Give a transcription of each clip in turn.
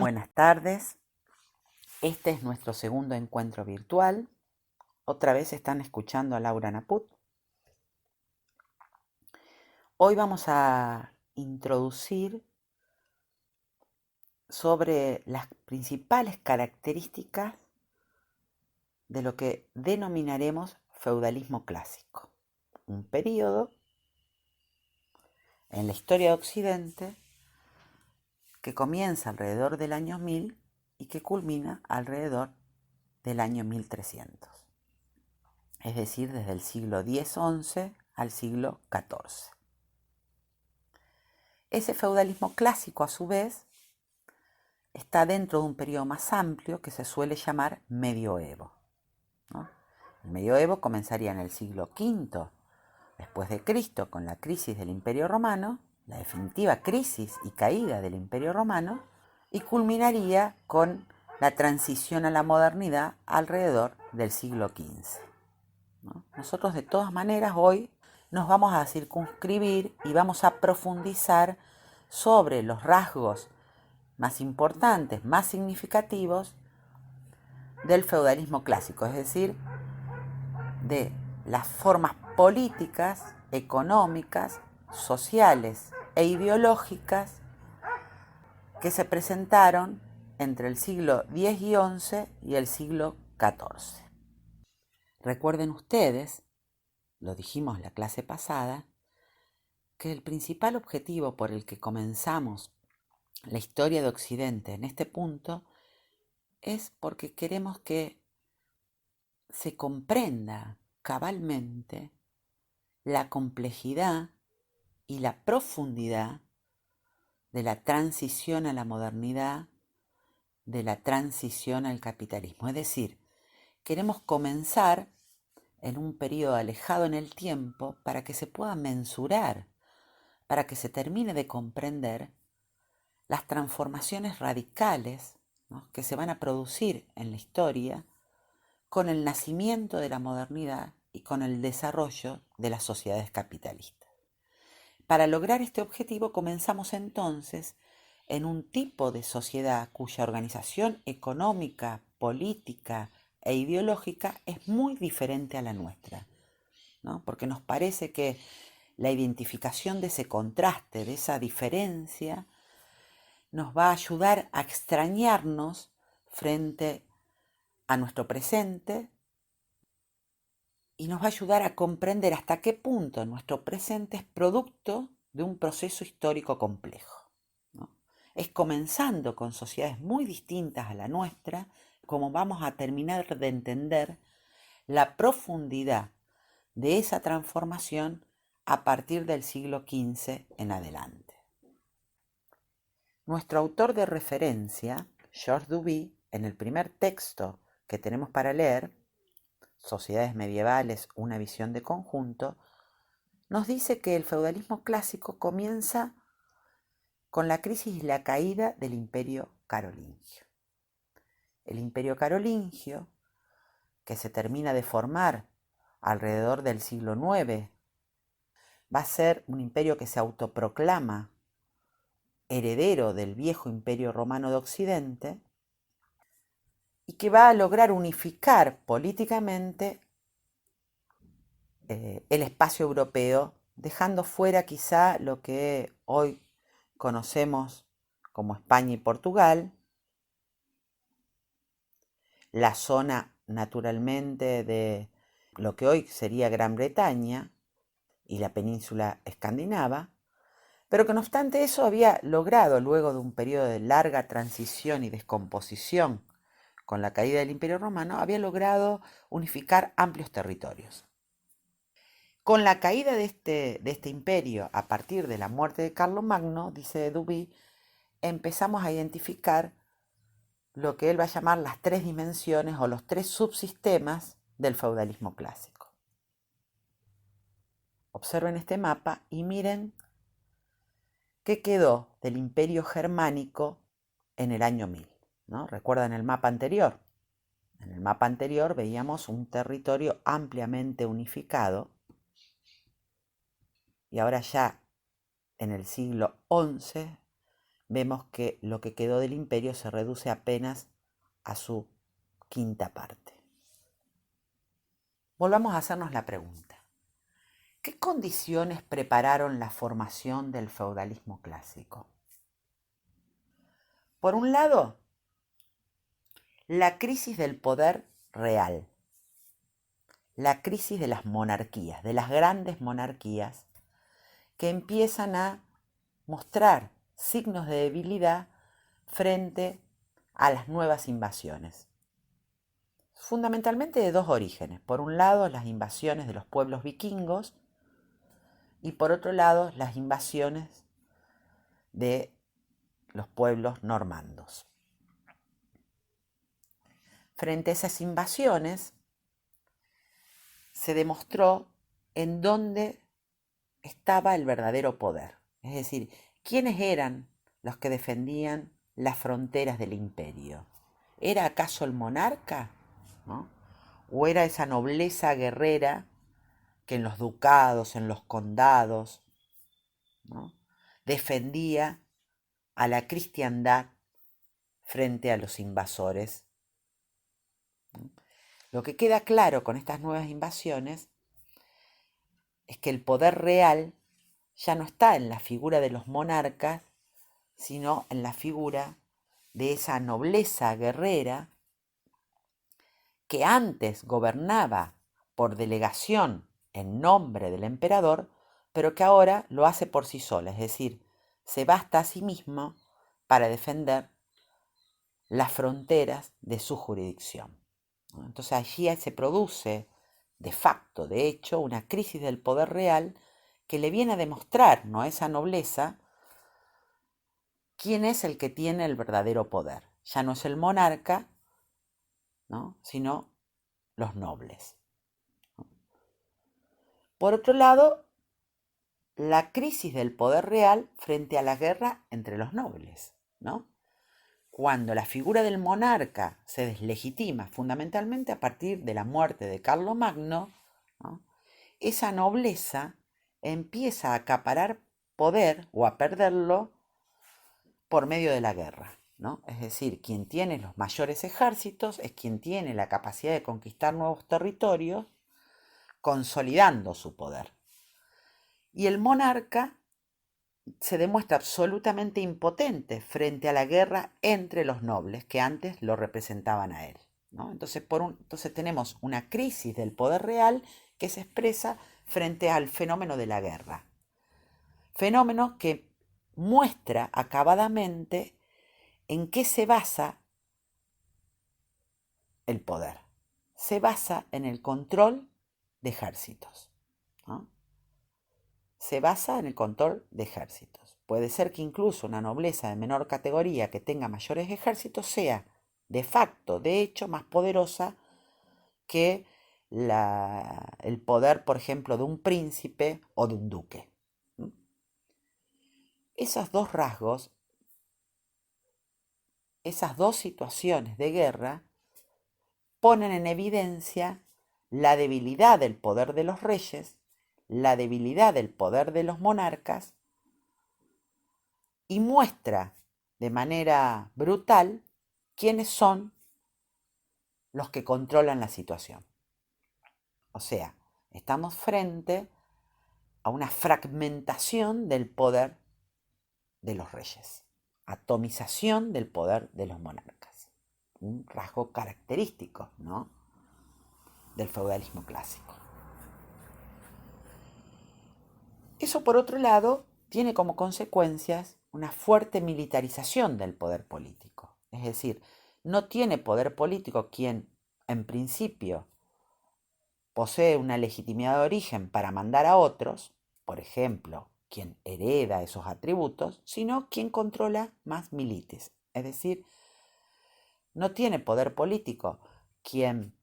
Buenas tardes, este es nuestro segundo encuentro virtual. Otra vez están escuchando a Laura Naput. Hoy vamos a introducir sobre las principales características de lo que denominaremos feudalismo clásico, un periodo en la historia de Occidente que comienza alrededor del año 1000 y que culmina alrededor del año 1300. Es decir, desde el siglo X-XI al siglo XIV. Ese feudalismo clásico, a su vez, está dentro de un periodo más amplio que se suele llamar medioevo, ¿no? El medioevo comenzaría en el siglo V después de Cristo con la crisis del Imperio Romano, la definitiva crisis y caída del Imperio Romano, y culminaría con la transición a la modernidad alrededor del siglo XV, ¿no? Nosotros de todas maneras hoy nos vamos a circunscribir y vamos a profundizar sobre los rasgos más importantes, más significativos del feudalismo clásico, es decir, de las formas políticas, económicas, sociales e ideológicas que se presentaron entre el siglo X y XI y el siglo XIV. Recuerden ustedes, lo dijimos la clase pasada, que el principal objetivo por el que comenzamos la historia de Occidente en este punto es porque queremos que se comprenda cabalmente la complejidad y la profundidad de la transición a la modernidad, de la transición al capitalismo. Es decir, queremos comenzar en un periodo alejado en el tiempo para que se pueda mensurar, para que se termine de comprender las transformaciones radicales, ¿no?, que se van a producir en la historia con el nacimiento de la modernidad y con el desarrollo de las sociedades capitalistas. Para lograr este objetivo comenzamos entonces en un tipo de sociedad cuya organización económica, política e ideológica es muy diferente a la nuestra, ¿no? Porque nos parece que la identificación de ese contraste, de esa diferencia, nos va a ayudar a extrañarnos frente a nuestro presente y nos va a ayudar a comprender hasta qué punto nuestro presente es producto de un proceso histórico complejo, ¿no? Es comenzando con sociedades muy distintas a la nuestra como vamos a terminar de entender la profundidad de esa transformación a partir del siglo XV en adelante. Nuestro autor de referencia, Georges Duby, en el primer texto que tenemos para leer, Sociedades medievales, una visión de conjunto, nos dice que el feudalismo clásico comienza con la crisis y la caída del Imperio Carolingio. El Imperio Carolingio, que se termina de formar alrededor del siglo IX, va a ser un imperio que se autoproclama heredero del viejo Imperio Romano de Occidente y que va a lograr unificar políticamente el espacio europeo, dejando fuera quizá lo que hoy conocemos como España y Portugal, la zona naturalmente de lo que hoy sería Gran Bretaña y la península escandinava, pero que no obstante eso había logrado, luego de un periodo de larga transición y descomposición con la caída del Imperio Romano, había logrado unificar amplios territorios. Con la caída de este imperio, a partir de la muerte de Carlomagno, dice Duby, empezamos a identificar lo que él va a llamar las tres dimensiones o los tres subsistemas del feudalismo clásico. Observen este mapa y miren qué quedó del imperio germánico en el año 1000, ¿no? ¿Recuerdan el mapa anterior? En el mapa anterior veíamos un territorio ampliamente unificado y ahora ya en el siglo XI vemos que lo que quedó del imperio se reduce apenas a su quinta parte. Volvamos a hacernos la pregunta. ¿Qué condiciones prepararon la formación del feudalismo clásico? Por un lado, la crisis del poder real, la crisis de las monarquías, de las grandes monarquías, que empiezan a mostrar signos de debilidad frente a las nuevas invasiones. Fundamentalmente de dos orígenes. Por un lado, las invasiones de los pueblos vikingos y por otro lado, las invasiones de los pueblos normandos. Frente a esas invasiones, se demostró en dónde estaba el verdadero poder. Es decir, quiénes eran los que defendían las fronteras del imperio. ¿Era acaso el monarca? ¿No? ¿O era esa nobleza guerrera que en los ducados, en los condados, ¿no?, defendía a la cristiandad frente a los invasores? Lo que queda claro con estas nuevas invasiones es que el poder real ya no está en la figura de los monarcas, sino en la figura de esa nobleza guerrera que antes gobernaba por delegación en nombre del emperador, pero que ahora lo hace por sí sola, es decir, se basta a sí mismo para defender las fronteras de su jurisdicción. Entonces allí se produce de facto, de hecho, una crisis del poder real que le viene a demostrar, ¿no?, a esa nobleza quién es el que tiene el verdadero poder. Ya no es el monarca, ¿no?, sino los nobles. Por otro lado, la crisis del poder real frente a la guerra entre los nobles, ¿no? Cuando la figura del monarca se deslegitima fundamentalmente a partir de la muerte de Carlomagno, ¿no?, esa nobleza empieza a acaparar poder o a perderlo por medio de la guerra, ¿no? Es decir, quien tiene los mayores ejércitos es quien tiene la capacidad de conquistar nuevos territorios, consolidando su poder. Y el monarca se demuestra absolutamente impotente frente a la guerra entre los nobles que antes lo representaban a él, ¿no? Entonces tenemos una crisis del poder real que se expresa frente al fenómeno de la guerra. Fenómeno que muestra acabadamente en qué se basa el poder. Se basa en el control de ejércitos, ¿no? Se basa en el control de ejércitos. Puede ser que incluso una nobleza de menor categoría que tenga mayores ejércitos sea de facto, de hecho, más poderosa que el poder, por ejemplo, de un príncipe o de un duque. Esos dos rasgos, esas dos situaciones de guerra, ponen en evidencia la debilidad del poder de los reyes, la debilidad del poder de los monarcas, y muestra de manera brutal quiénes son los que controlan la situación. O sea, estamos frente a una fragmentación del poder de los reyes, atomización del poder de los monarcas, un rasgo característico, ¿no?, del feudalismo clásico. Eso, por otro lado, tiene como consecuencias una fuerte militarización del poder político. Es decir, no tiene poder político quien, en principio, posee una legitimidad de origen para mandar a otros, por ejemplo, quien hereda esos atributos, sino quien controla más milites. Es decir, no tiene poder político quien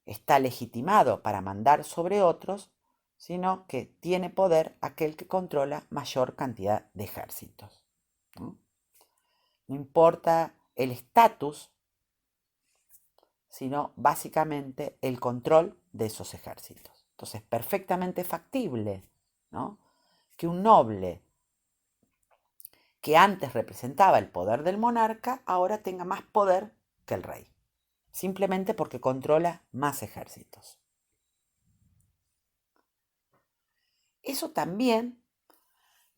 está legitimado para mandar sobre otros, sino que tiene poder aquel que controla mayor cantidad de ejércitos, ¿no? No importa el estatus, sino básicamente el control de esos ejércitos. Entonces, perfectamente factible, ¿no?, que un noble que antes representaba el poder del monarca, ahora tenga más poder que el rey, simplemente porque controla más ejércitos. Eso también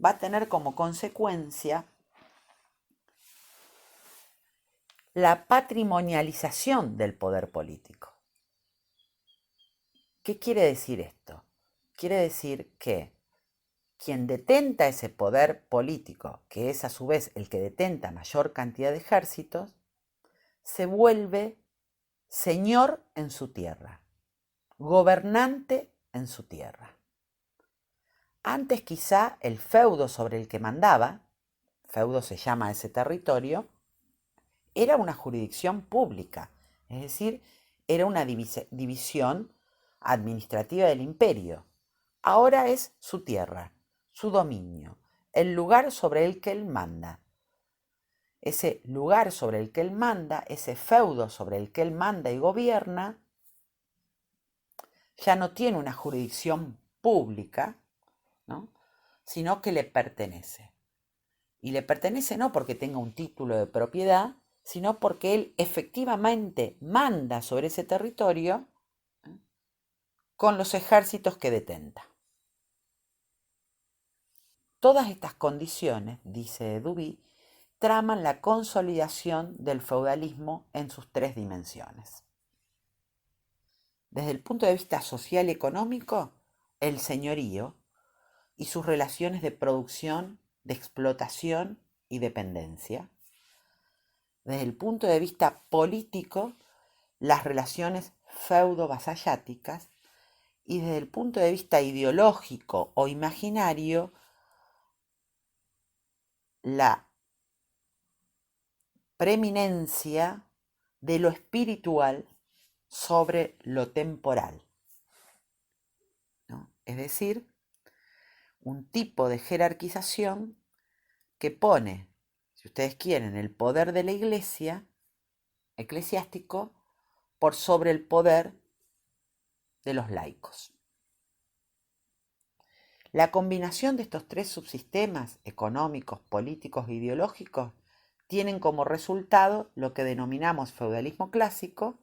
va a tener como consecuencia la patrimonialización del poder político. ¿Qué quiere decir esto? Quiere decir que quien detenta ese poder político, que es a su vez el que detenta mayor cantidad de ejércitos, se vuelve señor en su tierra, gobernante en su tierra. Antes quizá el feudo sobre el que mandaba, feudo se llama ese territorio, era una jurisdicción pública, es decir, era una división administrativa del imperio. Ahora es su tierra, su dominio, el lugar sobre el que él manda. Ese lugar sobre el que él manda, ese feudo sobre el que él manda y gobierna, ya no tiene una jurisdicción pública, ¿no?, sino que le pertenece. Y le pertenece no porque tenga un título de propiedad, sino porque él efectivamente manda sobre ese territorio, ¿eh?, con los ejércitos que detenta. Todas estas condiciones, dice Duby, traman la consolidación del feudalismo en sus tres dimensiones. Desde el punto de vista social y económico, el señorío y sus relaciones de producción, de explotación y dependencia. Desde el punto de vista político, las relaciones feudo-vasalláticas, y desde el punto de vista ideológico o imaginario, la preeminencia de lo espiritual sobre lo temporal, ¿no? Es decir, un tipo de jerarquización que pone, si ustedes quieren, el poder de la iglesia eclesiástico por sobre el poder de los laicos. La combinación de estos tres subsistemas económicos, políticos e ideológicos tienen como resultado lo que denominamos feudalismo clásico,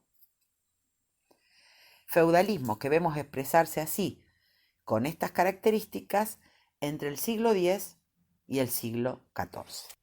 feudalismo que vemos expresarse así, con estas características, entre el siglo X y el siglo XIV.